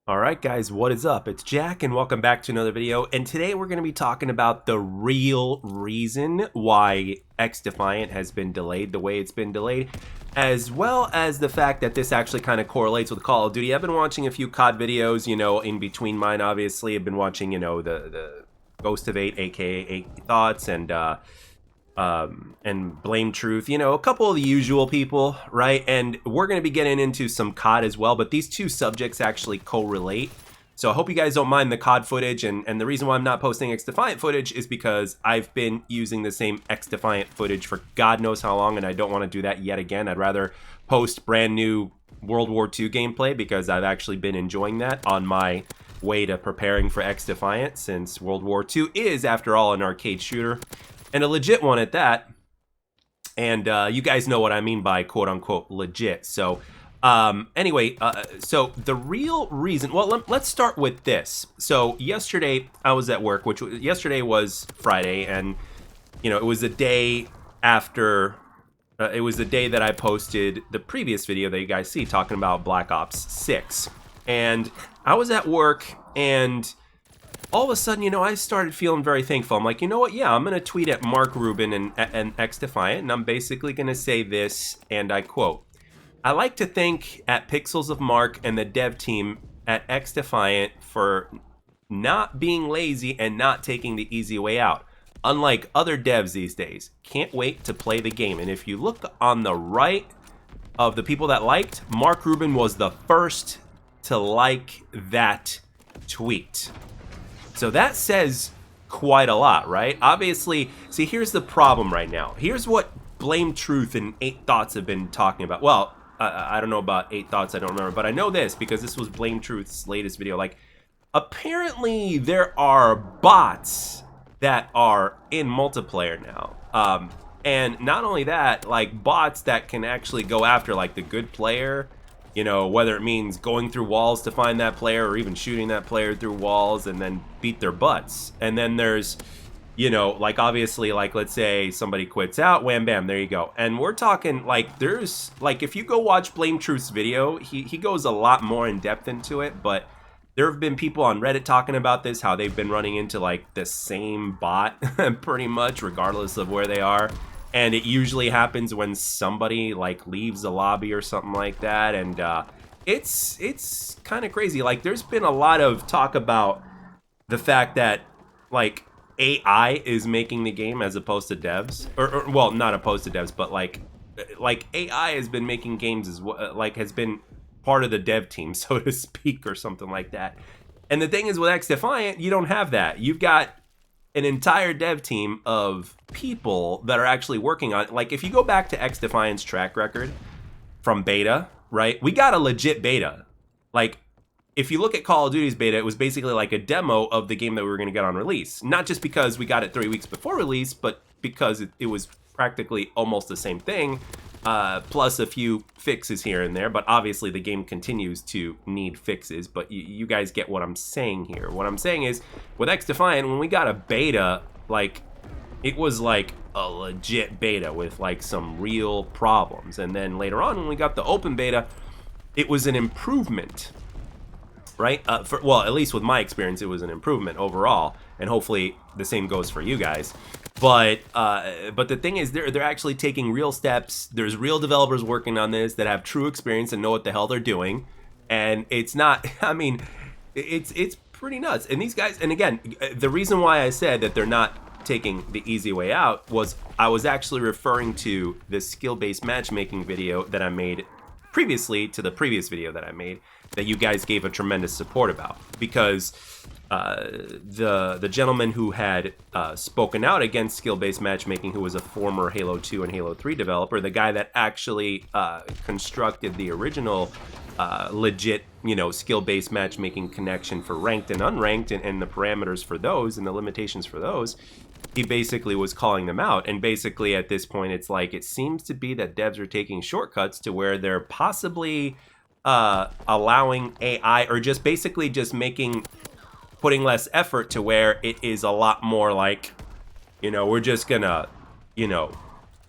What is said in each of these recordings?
Alright guys, what is up? It's Jack and welcome back to another video, and today we're going to be talking about the real reason why XDefiant has been delayed the way it's been delayed, as well as the fact that this actually kind of correlates with Call of Duty. I've been watching a few COD videos, in between mine obviously. I've been watching, the Ghost of 8, aka 8 Thoughts, and Blame Truth, a couple of the usual people, right? And we're going to be getting into some COD as well, but these two subjects actually correlate. So I hope you guys don't mind the COD footage, and the reason why I'm not posting XDefiant footage is because I've been using the same XDefiant footage for God knows how long, and I don't want to do that yet again. I'd rather post brand new World War II gameplay because I've actually been enjoying that on my way to preparing for XDefiant, since World War II is, after all, an arcade shooter. And a legit one at that. And you guys know what I mean by quote-unquote legit. So anyway, so the real reason, well, let's start with this. So yesterday I was at work, yesterday was Friday, and it was the day after, it was the day that I posted the previous video that you guys see talking about Black Ops 6. And I was at work, and all of a sudden, I started feeling very thankful. I'm like, you know what? Yeah, I'm going to tweet at Mark Rubin and XDefiant, and I'm basically going to say this, and I quote, "I like to thank at Pixels of Mark and the dev team at XDefiant for not being lazy and not taking the easy way out. Unlike other devs these days, can't wait to play the game." And if you look on the right of the people that liked, Mark Rubin was the first to like that tweet. So that says quite a lot, right? Obviously, see, here's the problem right now. Here's what Blame Truth and 8 Thoughts have been talking about. Well, I don't know about 8 Thoughts, I don't remember, but I know this because this was Blame Truth's latest video. Like, apparently there are bots that are in multiplayer now. And not only that, like bots that can actually go after like the good player, whether it means going through walls to find that player or even shooting that player through walls and then beat their butts. And then there's, like obviously, like let's say somebody quits out, wham bam, there you go. And we're talking like there's, like if you go watch Blame Truth's video, he goes a lot more in depth into it, but there have been people on Reddit talking about this, how they've been running into like the same bot pretty much regardless of where they are. And it usually happens when somebody like leaves a lobby or something like that, and it's kind of crazy. Like there's been a lot of talk about the fact that like AI is making the game as opposed to devs, or well, not opposed to devs, but like AI has been making games as well, like has been part of the dev team, so to speak, or something like that. And the thing is, with XDefiant, you don't have that. You've got an entire dev team of people that are actually working on it. Like if you go back to XDefiant's track record from beta, right? We got a legit beta. Like if you look at Call of Duty's beta, it was basically like a demo of the game that we were going to get on release. Not just because we got it 3 weeks before release, but because it was practically almost the same thing, plus a few fixes here and there. But obviously the game continues to need fixes, but you guys get what I'm saying here. What I'm saying is, with XDefiant, when we got a beta, like it was like a legit beta with like some real problems. And then later on, when we got the open beta, it was an improvement, right? Well, at least with my experience, it was an improvement overall, and hopefully the same goes for you guys. But the thing is, they're actually taking real steps. There's real developers working on this that have true experience and know what the hell they're doing. And it's not, I mean, it's pretty nuts. And these guys, and again, the reason why I said that they're not taking the easy way out was I was actually referring to the skill-based matchmaking video that I made previously to the previous video that I made that you guys gave a tremendous support about, because the gentleman who had spoken out against skill-based matchmaking, who was a former Halo 2 and Halo 3 developer, the guy that actually constructed the original legit, skill-based matchmaking connection for ranked and unranked, and the parameters for those and the limitations for those, he basically was calling them out. And basically at this point, it's like, it seems to be that devs are taking shortcuts to where they're possibly allowing AI, or just basically just putting less effort to where it is a lot more like, we're just gonna,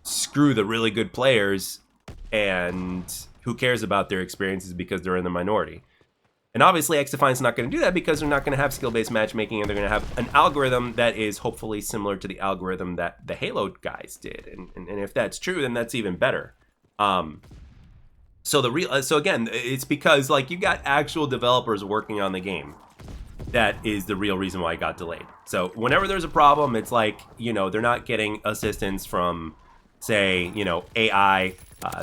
screw the really good players, and who cares about their experiences because they're in the minority. And obviously XDefiant's not going to do that because they're not going to have skill-based matchmaking, and they're going to have an algorithm that is hopefully similar to the algorithm that the Halo guys did. And if that's true, then that's even better. So again, it's because like you got actual developers working on the game. That is the real reason why it got delayed. So whenever there's a problem, it's like, you know, they're not getting assistance from, say, you know, AI.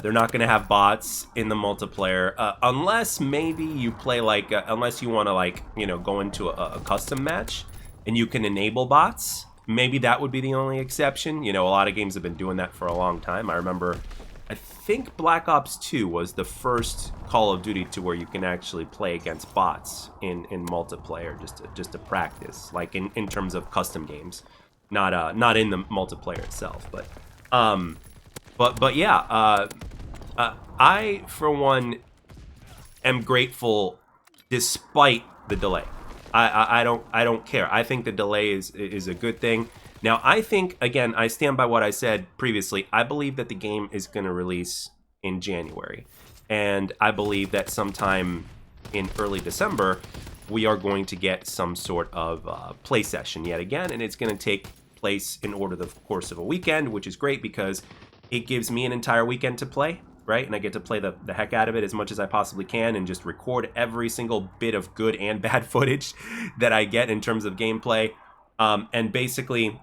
They're not going to have bots in the multiplayer unless maybe you play like, unless you want to like, you know, go into a custom match and you can enable bots. Maybe that would be the only exception. You know, a lot of games have been doing that for a long time. I remember, I think Black Ops 2 was the first Call of Duty to where you can actually play against bots in multiplayer just to practice, like in terms of custom games, not in the multiplayer itself, but yeah, I for one am grateful despite the delay. I don't care. I think the delay is a good thing. Now, I think, again, I stand by what I said previously. I believe that the game is going to release in January. And I believe that sometime in early December, we are going to get some sort of play session yet again. And it's going to take place in order the course of a weekend, which is great because it gives me an entire weekend to play, right? And I get to play the heck out of it as much as I possibly can and just record every single bit of good and bad footage that I get in terms of gameplay. And basically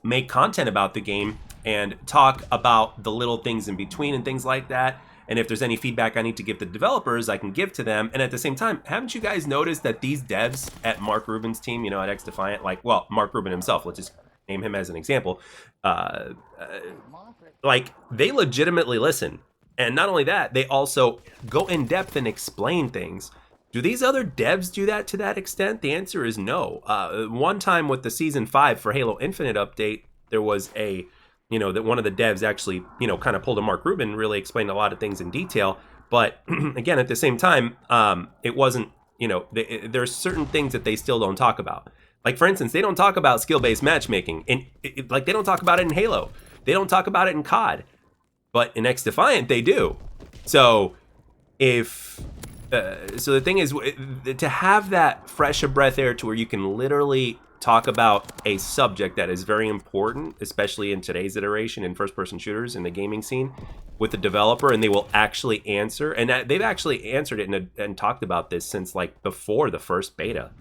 make content about the game and talk about the little things in between and things like that. And if there's any feedback I need to give the developers, I can give to them. And at the same time, haven't you guys noticed that these devs at Mark Rubin's team, you know, at XDefiant, like, well, Mark Rubin himself, let's just name him as an example, like, they legitimately listen. And not only that, they also go in depth and explain things. Do these other devs do that to that extent? The answer is no. One time with the Season 5 for Halo Infinite update, there was that one of the devs actually, you know, kind of pulled a Mark Rubin, really explained a lot of things in detail. But again, at the same time, it wasn't, you know, there's certain things that they still don't talk about. Like, for instance, they don't talk about skill-based matchmaking. Like, they don't talk about it in Halo. They don't talk about it in COD. But in XDefiant, they do. So so the thing is, to have that fresh of breath air to where you can literally talk about a subject that is very important, especially in today's iteration in first-person shooters in the gaming scene, with the developer, and they will actually answer, and they've actually answered it and talked about this since like before the first beta,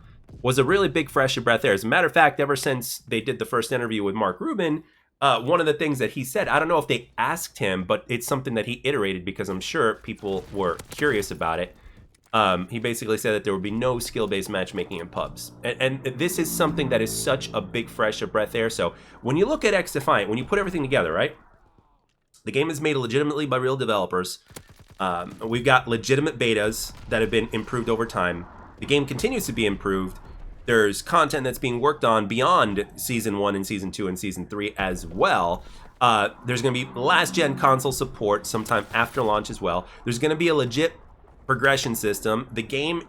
was a really big fresh of breath air. As a matter of fact, ever since they did the first interview with Mark Rubin, one of the things that he said, I don't know if they asked him, but it's something that he iterated because I'm sure people were curious about it. He basically said that there would be no skill-based matchmaking in pubs. And this is something that is such a big fresh of breath air. So when you look at XDefiant, when you put everything together, right? The game is made legitimately by real developers. We've got legitimate betas that have been improved over time. The game continues to be improved. There's content that's being worked on beyond Season 1 and Season 2 and Season 3 as well. There's going to be last-gen console support sometime after launch as well. There's going to be a legit progression system. The game,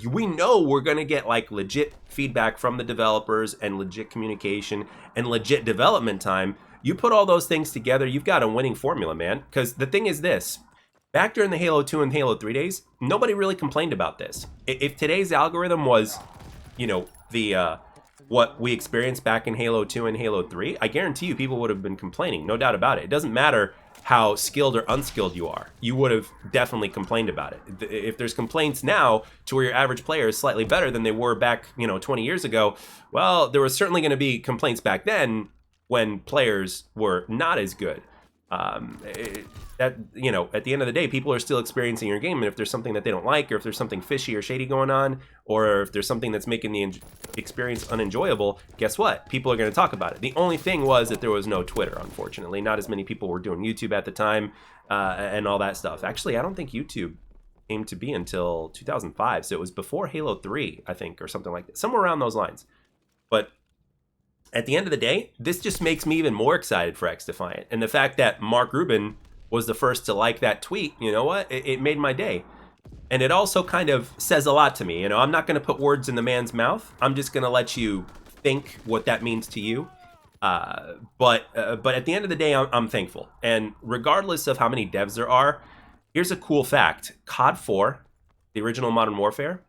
we know we're going to get like legit feedback from the developers and legit communication and legit development time. You put all those things together, you've got a winning formula, man. Because the thing is this, back during the Halo 2 and Halo 3 days, nobody really complained about this. If today's algorithm was, you know, what we experienced back in Halo 2 and Halo 3, I guarantee you people would have been complaining, no doubt about it. It doesn't matter how skilled or unskilled you are. You would have definitely complained about it. If there's complaints now to where your average player is slightly better than they were back, 20 years ago, well, there was certainly going to be complaints back then when players were not as good. At the end of the day, people are still experiencing your game, and if there's something that they don't like, or if there's something fishy or shady going on, or if there's something that's making the experience unenjoyable, guess what? People are going to talk about it. The only thing was that there was no Twitter, unfortunately. Not as many people were doing YouTube at the time, and all that stuff. Actually, I don't think YouTube came to be until 2005, so it was before Halo 3, I think, or something like that. Somewhere around those lines. But at the end of the day, this just makes me even more excited for XDefiant. And the fact that Mark Rubin was the first to like that tweet, you know what? It made my day. And it also kind of says a lot to me. I'm not going to put words in the man's mouth. I'm just going to let you think what that means to you. But at the end of the day, I'm thankful. And regardless of how many devs there are, here's a cool fact. COD 4 the original Modern Warfare,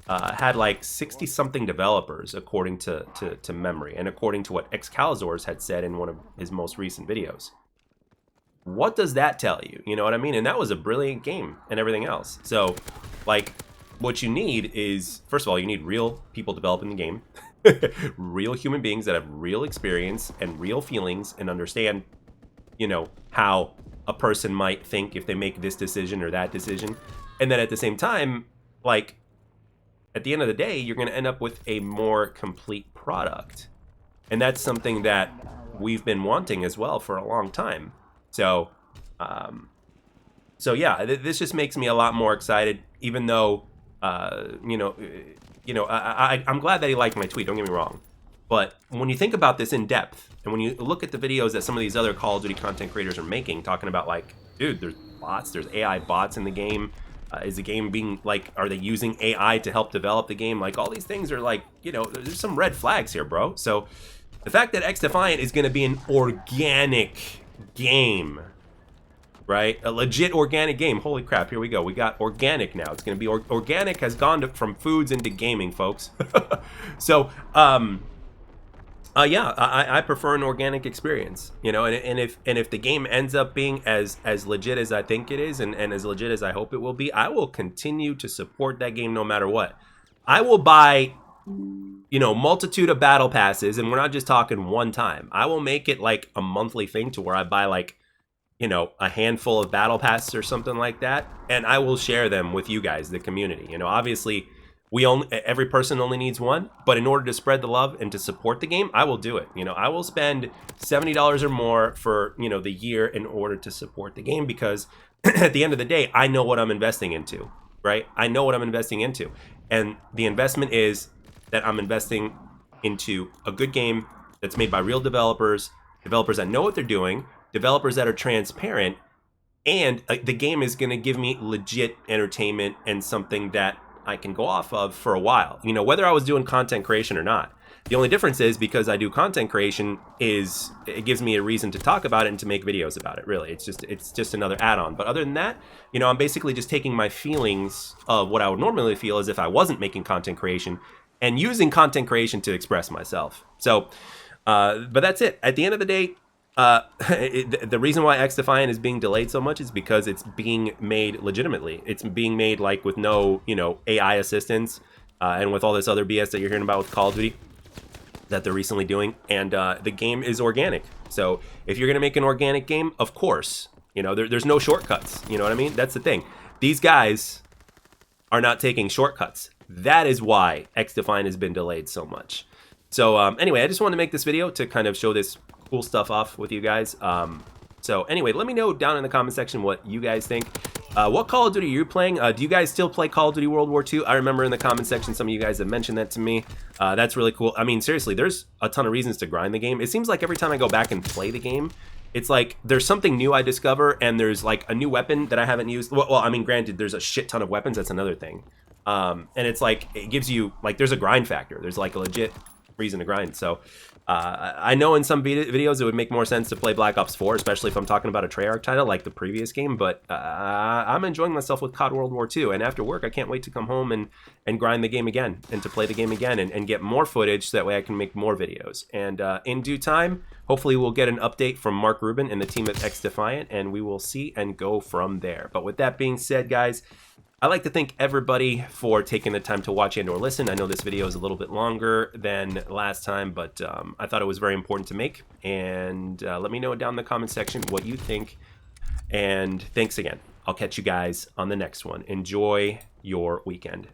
had like 60-something developers, according to memory, and according to what Excaliburs had said in one of his most recent videos. What does that tell you? You know what I mean? And that was a brilliant game and everything else. So, like, what you need is, first of all, you need real people developing the game. Real human beings that have real experience and real feelings and understand, you know, how a person might think if they make this decision or that decision. And then at the same time, like, at the end of the day, you're going to end up with a more complete product. And that's something that we've been wanting as well for a long time. So, yeah, this just makes me a lot more excited, even though, I'm glad that he liked my tweet, don't get me wrong. But when you think about this in depth, and when you look at the videos that some of these other Call of Duty content creators are making, talking about like, dude, there's bots, there's AI bots in the game. Is the game being, like, are they using AI to help develop the game? Like, all these things are like, you know, there's some red flags here, bro. So the fact that XDefiant is going to be an organic game, right? A legit organic game. Holy crap, here we go. We got organic now. It's going to be organic has gone from foods into gaming, folks. So, yeah, I prefer an organic experience, you know, and if the game ends up being as legit as I think it is and as legit as I hope it will be, I will continue to support that game no matter what. I will buy, you know, multitude of battle passes, and we're not just talking one time. I will make it like a monthly thing to where I buy like, you know, a handful of battle passes or something like that, and I will share them with you guys, the community. You know, obviously every person only needs one, but in order to spread the love and to support the game, I will do it. You know, I will spend $70 or more for, you know, the year in order to support the game, because at the end of the day, I know what I'm investing into, right? I know what I'm investing into. And the investment is that I'm investing into a good game that's made by real developers, developers that know what they're doing, developers that are transparent, and the game is going to give me legit entertainment and something that I can go off of for a while, you know, whether I was doing content creation or not. The only difference is, because I do content creation, is it gives me a reason to talk about it and to make videos about it. Really, it's just another add-on. But other than that, you know, I'm basically just taking my feelings of what I would normally feel as if I wasn't making content creation and using content creation to express myself. So, but that's it. At the end of the day, the reason why XDefiant is being delayed so much is because it's being made legitimately. It's being made like with no, you know, AI assistance, and with all this other BS that you're hearing about with Call of Duty that they're recently doing. And the game is organic. So if you're going to make an organic game, of course, you know, there's no shortcuts. You know what I mean? That's the thing. These guys are not taking shortcuts. That is why XDefiant has been delayed so much. So anyway, I just wanted to make this video to kind of show this cool stuff off with you guys. So anyway, let me know down in the comment section what you guys think. What Call of Duty are you playing? Do you guys still play Call of Duty World War II? I remember in the comment section some of you guys have mentioned that to me. That's really cool. I mean, seriously, there's a ton of reasons to grind the game. It seems like every time I go back and play the game, it's like there's something new I discover, and there's like a new weapon that I haven't used. Well, I mean, granted, there's a shit ton of weapons. That's another thing. And it's like, it gives you, like, there's a grind factor. There's like a legit reason to grind. So I know in some videos it would make more sense to play Black Ops 4, especially if I'm talking about a Treyarch title like the previous game, but I'm enjoying myself with COD World War II, and after work I can't wait to come home and grind the game again, and to play the game again, and get more footage so that way I can make more videos. And in due time, hopefully we'll get an update from Mark Rubin and the team at XDefiant, and we will see and go from there. But with that being said, guys, I'd like to thank everybody for taking the time to watch and or listen. I know this video is a little bit longer than last time, but I thought it was very important to make. And let me know down in the comment section what you think. And thanks again. I'll catch you guys on the next one. Enjoy your weekend.